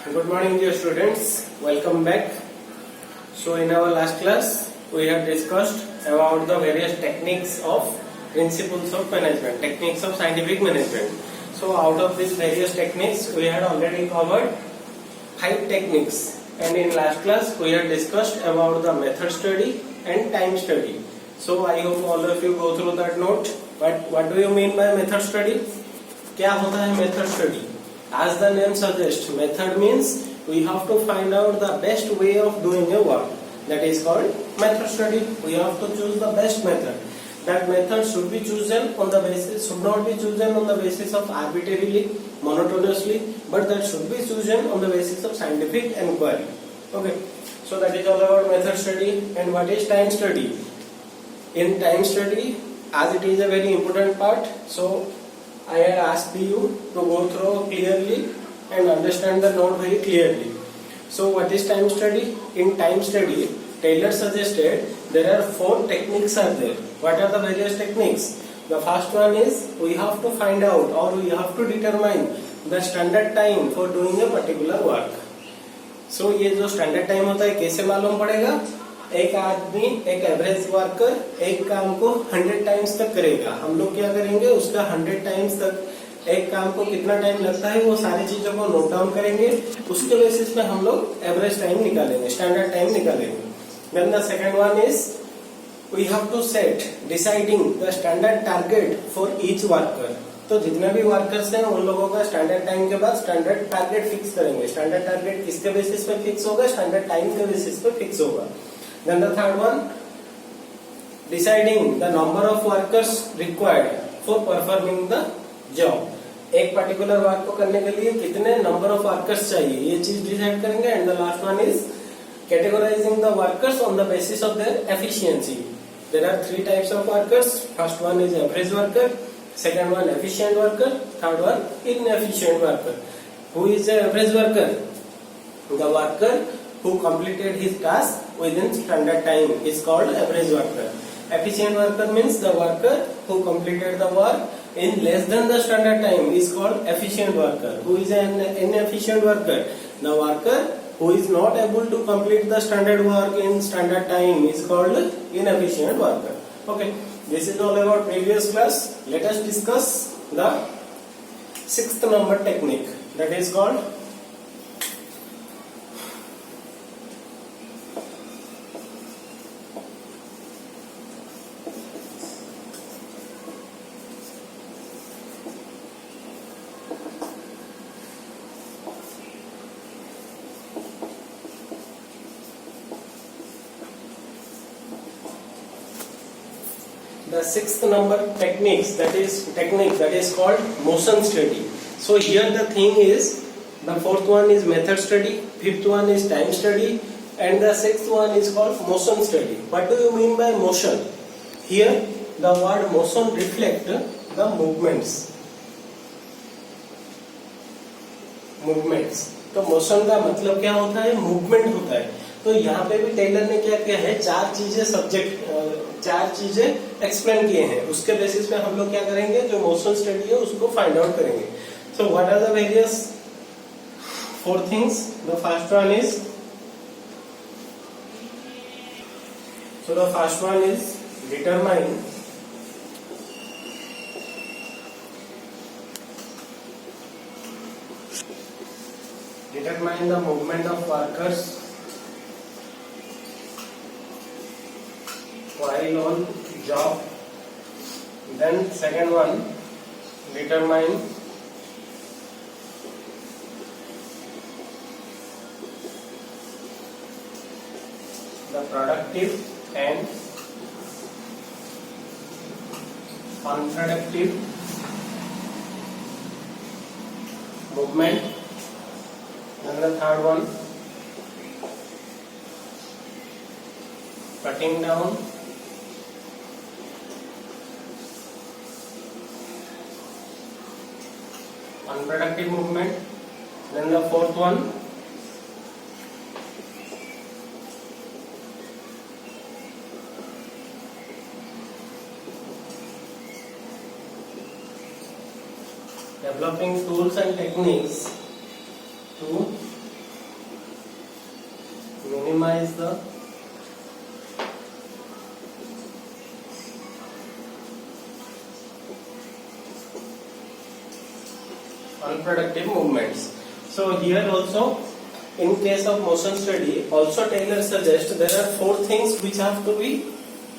Good morning, dear students. Welcome back. So, in our last class, we have discussed about the various techniques of principles of management, techniques of scientific management. So, out of these various techniques, we had already covered 5 techniques. And in last class, we had discussed about the method study and time study. So, I hope all of you go through that note. But what do you mean by method study? क्या होता है method study? As the name suggests, method means we have to find out the best way of doing a work. That is called method study. We have to choose the best method. That method should be chosen on the basis, should not be chosen on the basis of arbitrarily, monotonously, but that should be chosen on the basis of scientific inquiry. Okay. So that is all about method study. And what is time study? In time study, as it is a very important part, so I had asked you to go through clearly and understand the note very clearly. So what is time study? In time study, Taylor suggested there are 4 techniques are there. What are the various techniques? The first one is we have to find out or we have to determine the standard time for doing a particular work. So ये जो standard time होता है कैसे मालूम पड़ेगा? एक आदमी एक एवरेज वर्कर एक काम को 100 टाइम्स तक करेगा. हम लोग क्या करेंगे, उसका 100 टाइम्स तक एक काम को कितना टाइम लगता है वो सारी चीजों को नोट डाउन करेंगे. उसके बेसिस पे हम लोग एवरेज टाइम निकालेंगे, स्टैंडर्ड टाइम निकालेंगे. Then the second one is we have to set deciding the standard target for each worker. तो जितने भी वर्कर्स हैं उन लोगों का स्टैंडर्ड टाइम के बाद स्टैंडर्ड टारगेट फिक्स करेंगे. स्टैंडर्ड टारगेट किसके बेसिस पे फिक्स होगा? स्टैंडर्ड टाइम के बेसिस पे फिक्स होगा. Then the third one, deciding the number of workers required for performing the job. एक particular work को करने के लिए कितने number of workers चाहिए ये चीज डिसाइड करेंगे. And the last one is categorizing the workers on the basis of their efficiency. There are 3 types of workers. First one is average worker, second one efficient worker, third one inefficient worker. Who is the average worker? The worker who completed his task within standard time is called average worker. Efficient worker means the worker who completed the work in less than the standard time is called efficient worker. Who is an inefficient worker? The worker who is not able to complete the standard work in standard time is called inefficient worker. Okay, this is all about previous class. Let us discuss the 6th number technique, that is called the 6th number technique that is called motion study. So here the thing is, the 4th one is method study, 5th one is time study, and the 6th one is called motion study. What do you mean by motion? Here the word motion reflect the movements. तो motion का मतलब क्या होता है? Movement होता है. तो यहाँ पे भी टेलर ने क्या किया है, 4 चीजें एक्सप्लेन किए हैं. उसके बेसिस पे हम लोग क्या करेंगे, जो मोशन स्टडी है उसको फाइंड आउट करेंगे. So what are the various 4 things? The first one is determine the movement of workers while on job. Then second one, determine the productive and unproductive movement. And the third one, cutting down unproductive movement. Then the 4th one, developing tools and techniques to minimize the unproductive movements. So here also, in case of motion study, also Taylor suggests there are 4 things which have to be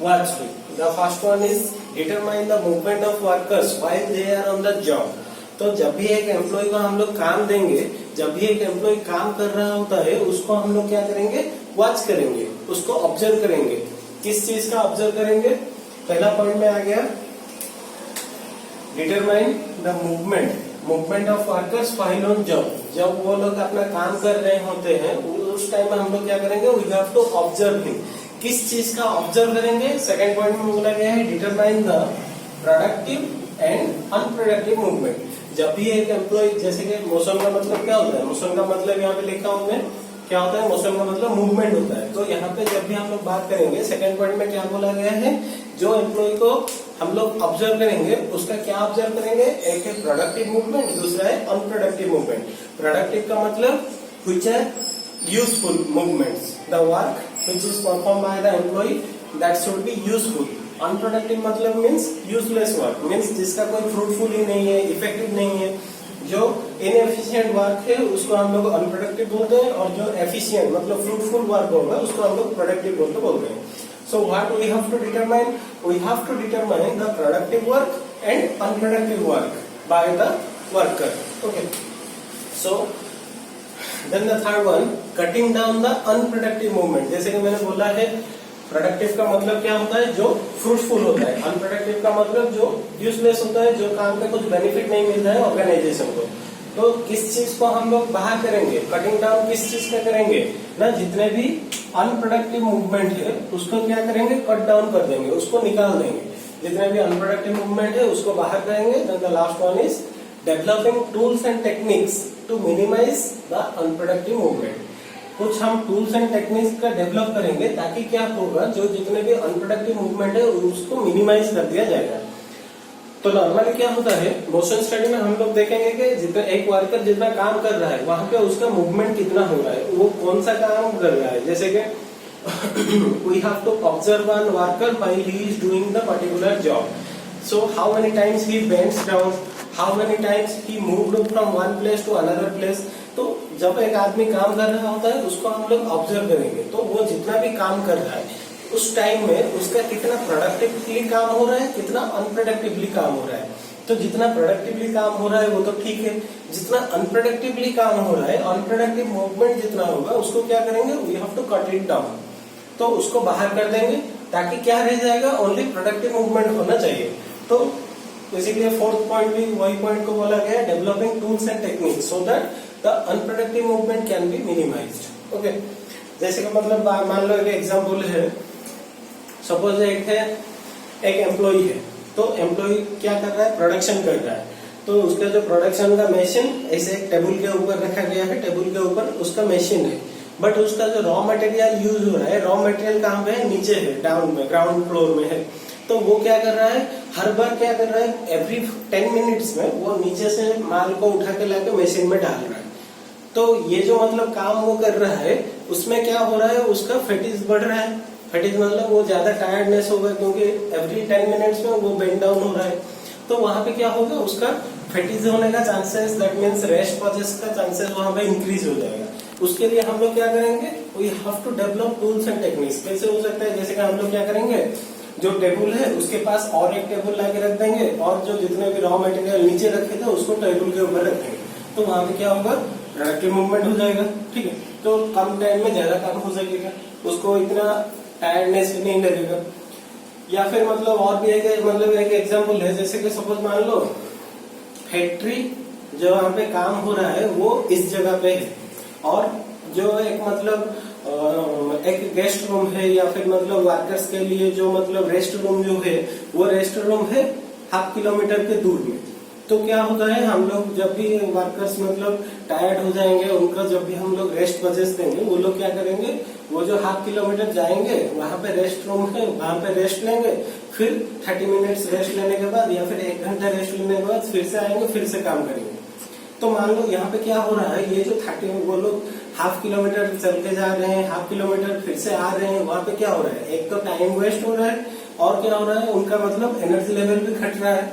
watched. The first one is determine the movement of workers while they are on the job. तो जब भी एक employ को हम लोग काम देंगे, जब भी एक एम्प्लॉय काम कर रहा होता है, उसको हम लोग क्या करेंगे, वॉच करेंगे, उसको ऑब्जर्व करेंगे. किस चीज का ऑब्जर्व करेंगे? पहला पॉइंट में आ गया determine the movement of workers while on job. जब वो लोग अपना काम कर रहे होते हैं उस टाइम में हम लोग क्या करेंगे, we have to observe him. किस चीज का ऑब्जर्व करेंगे? सेकंड पॉइंट में बोला गया है determine the productive and unproductive movement. जब भी एक एम्प्लॉय, जैसे कि मोशन का मतलब क्या होता है, मोशन का मतलब यहाँ पे लिखा हमने क्या होता है, मोशन का मतलब मूवमेंट होता है. तो यहाँ पे जब भी हम लोग बात करेंगे, सेकंड पॉइंट में क्या बोला गया है, जो एम्प्लॉय को हम लोग ऑब्जर्व करेंगे उसका क्या ऑब्जर्व करेंगे, एक है प्रोडक्टिव मूवमेंट, दूसरा है अनप्रोडक्टिव मूवमेंट. प्रोडक्टिव का मतलब which are useful movements, the work which is perform by the employ that should be useful. Unproductive मतलब मीन्स यूजलेस वर्क, मीन्स जिसका कोई फ्रूटफुल ही नहीं है, इफेक्टिव नहीं है. जो इनएफिशिएंट वर्क है उसको हम लोग अनप्रोडक्टिव बोलते हैं, और जो एफिशिएंट मतलब फ्रूटफुल वर्क होगा उसको हम लोग प्रोडक्टिव बोलते हैं. So what we have to determine? We have to determine the productive work and unproductive work by the worker. Okay. So then the third one, cutting down the unproductive movement. जैसे कि मैंने बोला है, productive का मतलब क्या होता है, जो फ्रूटफुल होता है. अनप्रोडक्टिव का मतलब जो यूजलेस होता है, जो काम में कुछ बेनिफिट नहीं मिलता है ऑर्गेनाइजेशन को. तो किस चीज को हम लोग बाहर करेंगे, कटिंग डाउन किस चीज का करेंगे ना, जितने भी अनप्रोडक्टिव मूवमेंट है उसको क्या करेंगे, कट डाउन कर देंगे, उसको निकाल देंगे. जितने भी अनप्रोडक्टिव मूवमेंट है उसको बाहर करेंगे. Then the last one is developing tools and techniques to minimize the unproductive movement. कुछ हम टूल्स एंड टेक्निक्स का डेवलप करेंगे ताकि क्या होगा, जो जितने भी अनप्रोडक्टिव मूवमेंट है उसको मिनिमाइज कर दिया जाएगा. तो नॉर्मली क्या होता है, मोशन स्टडी में हम लोग देखेंगे कि जितना एक वर्कर जितना काम कर रहा है वहां पे उसका मूवमेंट कितना हो रहा है, वो कौन सा काम कर रहा है. जैसे कि we have to observe one worker while he is doing the particular job. So how many times he bends down, how many times he moved from one place to another place. तो जब एक आदमी काम कर रहा होता है उसको हम लोग ऑब्जर्व करेंगे, तो वो जितना भी काम कर रहा है उस टाइम में उसका कितना प्रोडक्टिवली काम हो रहा है, कितना अनप्रोडक्टिवली काम हो रहा है. तो जितना प्रोडक्टिवली काम हो रहा है वो तो ठीक है, जितना अनप्रोडक्टिवली काम हो रहा है, अनप्रोडक्टिव मूवमेंट जितना होगा उसको क्या करेंगे, we have to cut it down. तो उसको बाहर कर देंगे ताकि क्या रह जाएगा, ओनली प्रोडक्टिव मूवमेंट होना चाहिए. तो बेसिकली फोर्थ पॉइंट भी वही पॉइंट को बोला गया, developing tools and techniques so that the unproductive movement can be minimised. Okay. जैसे कि मतलब मान लो एक एग्जाम्पल है, सपोज एक एम्प्लॉय है, तो एम्प्लॉय क्या कर रहा है, प्रोडक्शन कर रहा है. तो उसका जो प्रोडक्शन का मशीन ऐसे एक टेबल के ऊपर रखा गया है, टेबल के ऊपर उसका मशीन है, बट उसका जो रॉ मटेरियल यूज हो रहा है, रॉ मटेरियल कहाँ पे है, नीचे है, डाउन में, ग्राउंड फ्लोर में है. तो वो क्या कर रहा है, हर बार क्या कर रहा है, एवरी 10 मिनट्स में वो नीचे से माल को उठा के लाके मशीन में डाल रहा है. तो ये जो मतलब काम वो कर रहा है उसमें क्या हो रहा है, उसका फैटिग बढ़ रहा है. फैटिग मतलब वो ज्यादा टायर्डनेस होगा, क्योंकि एवरी 10 मिनट्स में वो बेंड डाउन हो रहा है. तो वहां पे क्या होगा, उसका फैटिग होने का chances, that means rest pauses का चांसेस वहां पे इंक्रीज हो जाएगा. उसके लिए हम लोग क्या करेंगे, we have to develop tools and techniques. कैसे हो सकता है, जैसे कि हम लोग क्या करेंगे, जो टेबल है उसके पास और एक टेबल लाके रख देंगे, और जो जितने भी रॉ मटेरियल नीचे रखे थे उसको टेबल के ऊपर रख देंगे. तो वहां पे क्या होगा, प्रोडक्टिव मूवमेंट हो जाएगा. ठीक है. तो कम टाइम में ज्यादा काम हो सकेगा, उसको इतना टायर्डनेस नहीं लगेगा. या फिर मतलब और भी एक मतलब एक एग्जांपल है, जैसे कि सपोज मान लो फैक्ट्री जो वहाँ पे काम हो रहा है वो इस जगह पे है, और जो एक मतलब एक गेस्ट रूम है, या फिर मतलब वर्कर्स के लिए जो मतलब रेस्ट रूम जो है वो रेस्ट रूम है 0.5 किलोमीटर के दूर में. तो क्या होता है, हम लोग जब भी वर्कर्स मतलब टायर्ड हो जाएंगे, उनका जब भी हम लोग रेस्ट पजेस देंगे, वो लोग क्या करेंगे, वो जो 0.5 किलोमीटर जाएंगे वहां पे रेस्ट रूम है, वहां पे रेस्ट लेंगे, फिर 30 मिनट्स रेस्ट लेने के बाद या फिर 1 घंटा रेस्ट लेने के बाद फिर से आएंगे, फिर से काम करेंगे. तो मान लो यहाँ पे क्या हो रहा है, ये जो 30 वो लोग हाफ किलोमीटर चल के जा रहे हैं, हाफ किलोमीटर फिर से आ रहे हैं, वहां पे क्या हो रहा है, एक तो टाइम वेस्ट हो रहा है और क्या हो रहा है, उनका मतलब एनर्जी लेवल भी घट रहा है।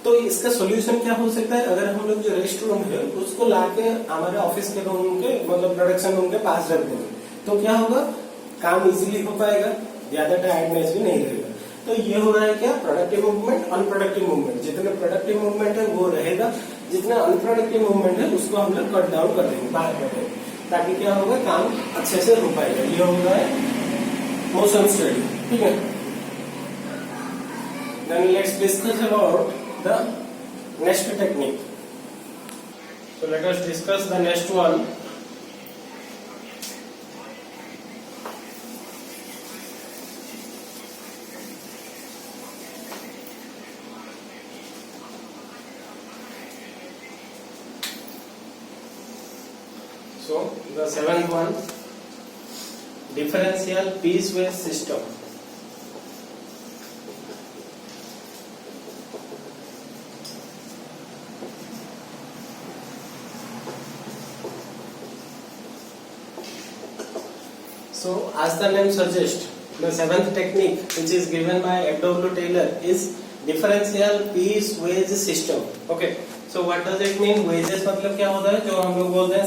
तो इसका सोल्यूशन क्या हो सकता है, अगर हम लोग जो रेस्ट रूम है उसको लाके हमारे ऑफिस के रूम के मतलब प्रोडक्शन रूम के पास रख देंगे, तो क्या होगा, काम इजीली हो पाएगा, ज्यादा टायर्डनेस भी नहीं रहेगा। तो ये हो रहा है क्या, प्रोडक्टिव मूवमेंट, अनप्रोडक्टिव मूवमेंट। जितने प्रोडक्टिव मूवमेंट है वो रहेगा, जितना अनप्रोडक्टिव मूवमेंट है उसको हम लोग कट डाउन कर देंगे, बाहर कर देंगे, ताकि क्या होगा, काम अच्छे से हो पाएगा। ये हो रहा है मोशन स्टडी, ठीक है। Then let's discuss about the next technique. So let us discuss the next one. So the seventh one, differential piecewise system. So as the name suggests, the seventh technique which is given by F.W. Taylor is differential piecewise system. Okay. So what does it mean? Wages मतलब क्या होता है, जो हम लोग बोलते हैं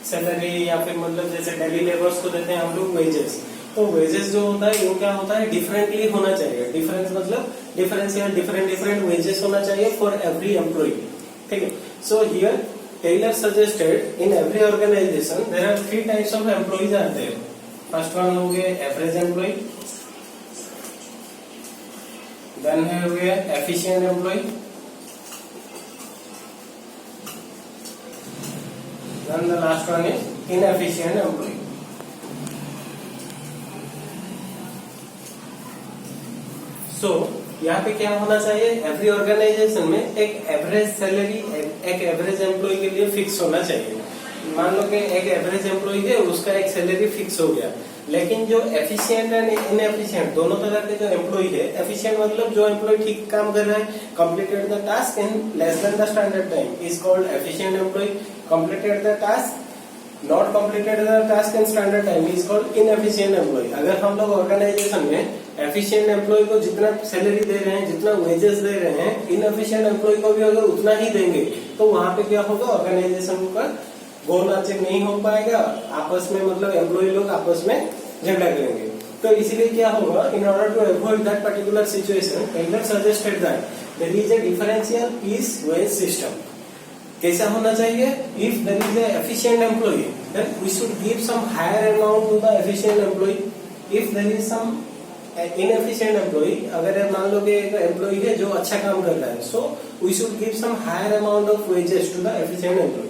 salary या फिर मतलब जैसे डेली लेबर्स को देते हैं हम लोग वेजेस। तो वेजेस जो होता है वो क्या होता है, डिफरेंटली होना चाहिए। डिफरेंस मतलब डिफरेंशियल, डिफरेंट वेजेस होना चाहिए फॉर एवरी एम्प्लॉय, ठीक है। So here Taylor suggested in every organization there are 3 types of employees are there. First one हो गए average employee, then हो गया efficient employee, then the last one is inefficient employee. So यहाँ पे क्या होना चाहिए, एवरी ऑर्गेनाइजेशन में एक एवरेज सैलरी एक एवरेज एम्प्लॉय के लिए फिक्स होना चाहिए। मान लो कि एक एवरेज एम्प्लॉय है, उसका एक सैलरी फिक्स हो गया, लेकिन जो एफिशिएंट एंड इनएफिशिएंट दोनों तरह के जो एम्प्लॉय है, एफिशिएंट मतलब जो एम्प्लॉय ठीक काम कर रहा है, completed the task in less than the standard time is called efficient employ. Completed the task not completed the task in standard time is called inefficient employ. अगर हम लोग ऑर्गेनाइजेशन में एफिशिएंट एम्प्लॉय को जितना सैलरी दे रहे हैं, जितना wages दे रहे हैं, इनएफिशिएंट एम्प्लॉय को भी अगर उतना ही देंगे, तो वहां पे क्या होगा, ऑर्गेनाइजेशन का गोल अचीव नहीं हो पाएगा, आपस में मतलब एम्प्लॉय लोग आपस में झगड़ा करेंगे। तो इसीलिए क्या होगा, in order to avoid that particular situation, Taylor suggested that there is a differential piecewise system. कैसा होना चाहिए, if there is a efficient employ then we should give some higher amount to the efficient employ. If there is some inefficient employ, अगर मान लो कि एक employ है जो अच्छा काम कर रहा है, so we should give some higher amount of wages to the efficient employee,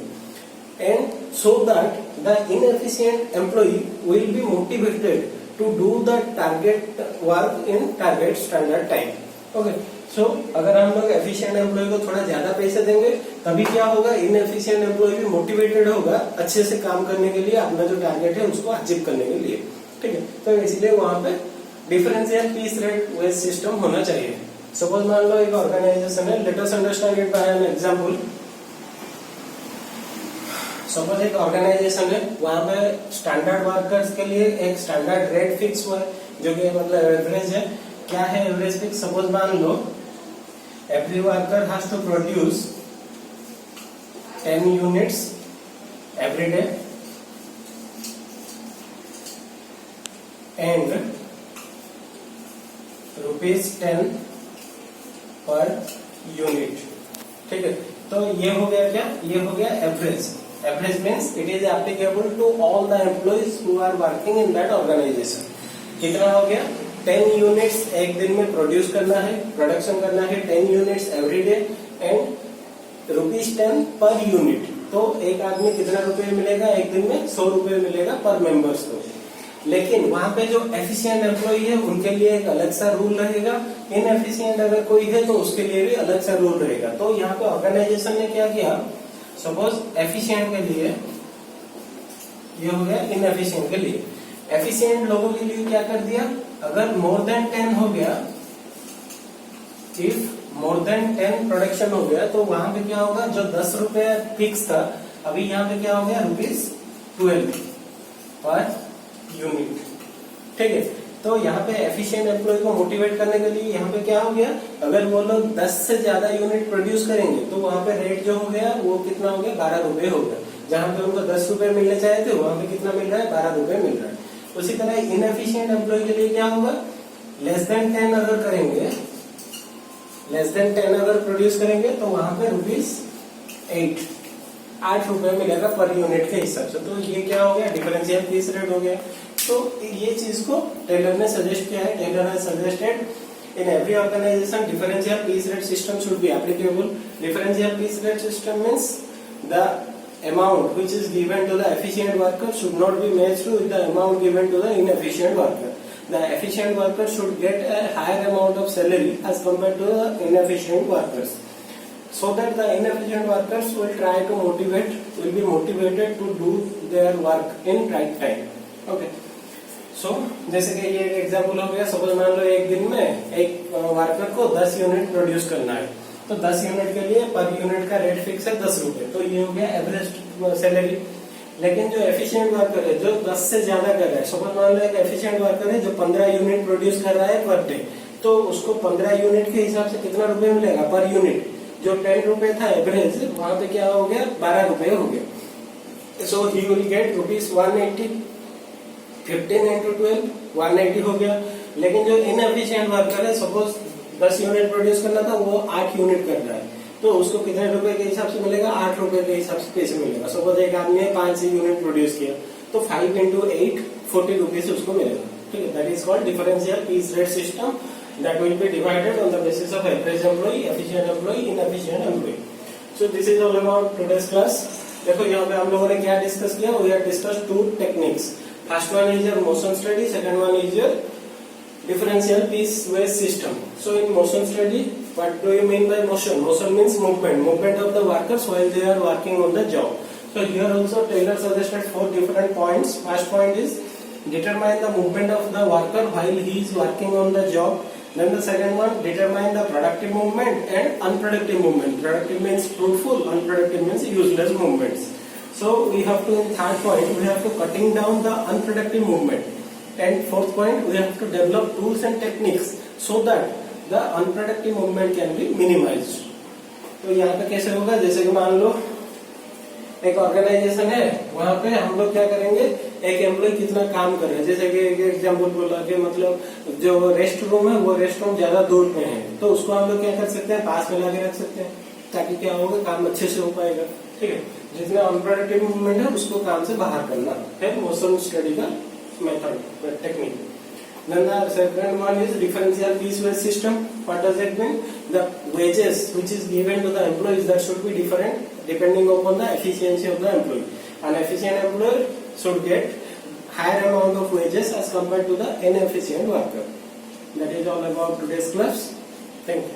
and so that the inefficient employee will be motivated to do the target work in target standard time. Okay, so अगर हम लोग efficient employ को थोड़ा ज्यादा पैसे देंगे, तभी क्या होगा, इनएफिशिएंट एम्प्लॉय भी मोटिवेटेड होगा अच्छे से काम करने के लिए, अपना जो टारगेट है उसको अचीव करने के लिए, ठीक है। तो इसलिए वहां पे differential piece rate wage system होना चाहिए। सपोज मान लो एक ऑर्गेनाइजेशन है, let us understand it by an example. Suppose एक ऑर्गेनाइजेशन है, वहां पे स्टैंडर्ड वर्कर्स के लिए एक स्टैंडर्ड रेट फिक्स हुआ है, जो कि मतलब एवरेज है। क्या है एवरेज फिक्स, सपोज मान लो every worker has to produce 10 units every day and ₹10 per unit, ठीक है। तो ये हो गया क्या, ये हो गया average. Average means it is applicable to all the employees who are working in that organization. कितना हो गया, 10 यूनिट्स एक दिन में प्रोड्यूस करना है, प्रोडक्शन करना है 10 units every day and ₹10 per unit. तो एक आदमी कितना रुपए मिलेगा, एक दिन में 100 रुपए मिलेगा पर मेंबर्स को। लेकिन वहां पे जो एफिशिएंट एम्प्लॉय है उनके लिए एक अलग सा रूल रहेगा, इनएफिशिएंट अगर कोई है तो उसके लिए भी अलग सा रूल रहेगा। तो यहाँ पे ऑर्गेनाइजेशन ने क्या किया, सपोज एफिशिएंट के लिए ये हो गया, इनएफिशिएंट के लिए, एफिशिएंट लोगों के लिए क्या कर दिया, अगर मोर देन 10 हो गया, इफ मोर देन 10 प्रोडक्शन हो गया तो वहां पे क्या होगा, जो 10 रुपए फिक्स था अभी यहाँ पे क्या हो गया ₹12 पर यूनिट। ठीक है, तो यहाँ पे एफिशिएंट एम्प्लॉय को मोटिवेट करने के लिए यहाँ पे क्या हो गया, अगर वो लोग 10 से ज्यादा यूनिट प्रोड्यूस करेंगे तो वहां पे रेट जो हो गया वो कितना हो गया, ₹12 हो गया। जहां पे उनको ₹10 मिलने चाहिए थे वहां पे कितना मिल रहा है, ₹12 मिल रहा है। उसी तरह इनएफिशिएंट एम्प्लॉय के लिए क्या होगा, लेस देन 10 अगर करेंगे, लेस देन 10 अगर प्रोड्यूस करेंगे तो वहां पे ₹8 मिलेगा पर यूनिट के हिसाब से। तो ये क्या हो गया, डिफरेंशियल पीस रेट हो गया। तो ये चीज को टेलर ने सजेस्ट किया है। टेलर ने suggested in every organization differential piece rate system should be applicable. Differential piece rate system means the amount which is given to the efficient worker should not be matched with the amount given to the inefficient worker. The efficient worker should get a higher amount of salary as compared to the inefficient workers, so that the inefficient workers will be motivated to do their work in right time. Okay. So जैसे कि ये example हो गया, suppose मान लो एक दिन में एक वर्कर को 10 यूनिट प्रोड्यूस करना है, तो 10 यूनिट के लिए पर यूनिट का रेट फिक्स है ₹10, तो ये हो गया एवरेज सैलरी। लेकिन जो एफिशिएंट वर्कर है जो 10 से ज्यादा कर रहा है, सपोज मान लो एक एफिशिएंट वर्कर है जो 15 यूनिट प्रोड्यूस कर रहा है पर डे, तो उसको 15 यूनिट के हिसाब से कितना रुपए मिलेगा पर यूनिट, जो ₹10 था एवरेज, वहां पे क्या हो गया, ₹12 हो गया। सो ही विल गेट ₹180, 15 into 12 180 हो गया। लेकिन जो इनएफिशिएंट वर्कर है, सपोज 10 यूनिट प्रोड्यूस करना था वो 8 यूनिट कर रहा है, तो उसको कितने रुपए के हिसाब से मिलेगा, ₹8 के हिसाब से पैसे मिलेगा। सपोज एक आदमी ने 5 यूनिट प्रोड्यूस किया तो 5 into 8 ₹40 उसको मिलेगा। ठीक है, that is called differential piece rate system that will be divided on the basis of average employ, efficient employ, inefficient employ. So this is all about today's class. देखो यहाँ पे हम लोगों ने क्या डिस्कस किया, we have discussed 2 techniques. First one is your motion study, second one is your differential piecewise system. So in motion study, what do you mean by motion? Motion means movement of the workers while they are working on the job. So here also Taylor suggested 4 different points. First point is determine the movement of the worker while he is working on the job. Then the second one, determine the productive movement and unproductive movement. Productive means fruitful, unproductive means useless movements. So we have to, in third point, we have to cutting down the unproductive movement, and fourth point, we have to develop tools and techniques so that the unproductive movement can be minimized. तो यहाँ पे कैसे होगा, जैसे कि मान लो एक ऑर्गेनाइजेशन है, वहाँ पे हम लोग क्या करेंगे, एक एम्प्लॉय कितना काम कर रहा है, जैसे कि एक एग्जाम्पल बोला कि मतलब जो रेस्ट रूम है वो रेस्ट रूम ज्यादा दूर पे है, तो उसको हम लोग क्या कर सकते हैं, पास में लाके रख सकते हैं, ताकि क्या होगा, काम अच्छे से हो पाएगा। ठीक है, जितना अनप्रोडक्टिव मूवमेंट है उसको काम से बाहर करना है मोशन स्टडी का method, technique. Then the second one is differential piecewise system. What does it mean? The wages which is given to the employees that should be different depending upon the efficiency of the employee. An efficient employee should get higher amount of wages as compared to the inefficient worker. That is all about today's class. Thank you.